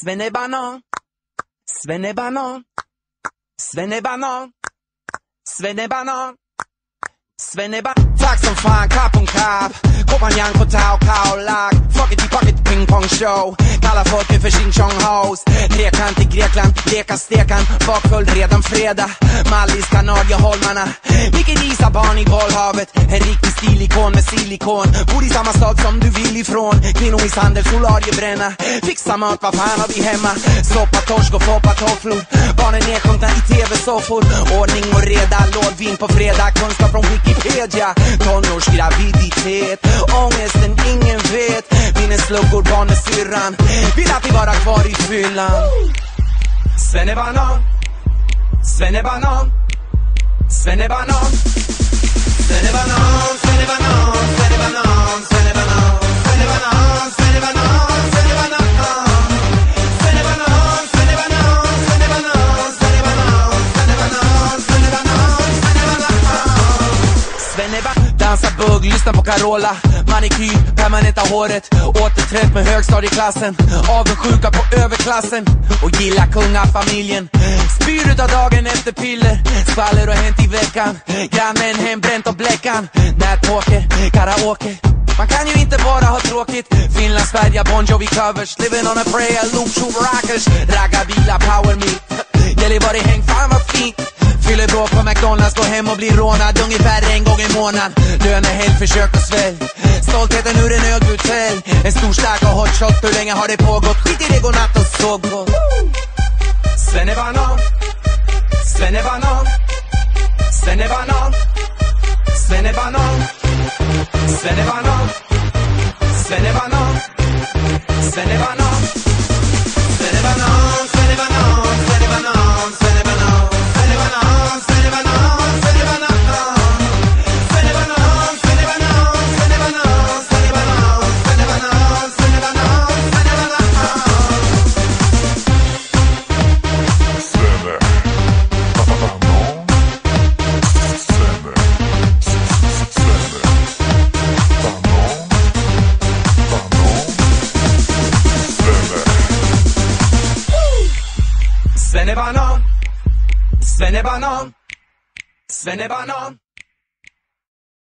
Svennebanan, svennebanan, svennebanan, svennebanan, svennebanan. Tack som fan, kapp om kapp. Kompanjang på tau, kaulag. Fuckity pocket pingpong show. Kallar folket för sin chong house. Trekant i Grekland, leka stekan. Bakfull redan fredag. Mallis, Kanarieholmarna. Vilken isa barn i bollhavet. En riktig stilikon med silikon. Bor i samma stad som du vill ifrån. Kvinnomisshandel, solariebränna. Fixa mat, vad fan har vi hemma? Soppa, torsk och poppa tofflor. Barnen nedsjunkna i tv-soffor. Ordning och reda, lådvin på fredag. Kunskap från Wikipedia. Tonårsgraviditet. Ångesten ingen vet. Minnesluckor, barn med syrran. Vill att vi vara kvar i fyllan. Svennebanan, svennebanan, svennebanan, svennebanan, svennebanan, svennebanan, svennebanan, svennebanan, svennebanan, svennebanan, svennebanan, svennebanan, svennebanan, svennebanan, svennebanan, svennebanan. Dansa bugg, lyssna på Carola. Manikyr, permanenta håret. Återträff med högstadieklassen. Avundsjuka på överklassen. Och gilla kungafamiljen. Spyr ut av dagen efter piller. Skvaller och hänt i veckan. Grannen hembränt och bläckan. Nätpoker, karaoke. Man kan ju inte bara ha tråkigt. Finland, Sverige, Bon Jovi covers. Living on a prayer, loop, show rockers. Ragga bilar, power me. Gällivare häng, fan vad fint. Fyller bra på McDonalds, gå hem och bli rånad ungefär en gång i månaden. Lönehelg, försök och svälj. Stoltheten ur en ölbutelj. En stor stark och hot shot, hur länge har det pågått? Skit i det, godnatt och sov gott. Svennebanan, svennebanan, svennebanan, svennebanan, svennebanan, svennebanan, svennebanan, svennebanan, svennebanan, svennebanan, svennebanan, svennebanan, svennebanan, svennebanan, svennebanan, svennebanan, svennebanan, svennebanan, svennebanan, svennebanan. Svennebanan, svennebanan, svennebanan.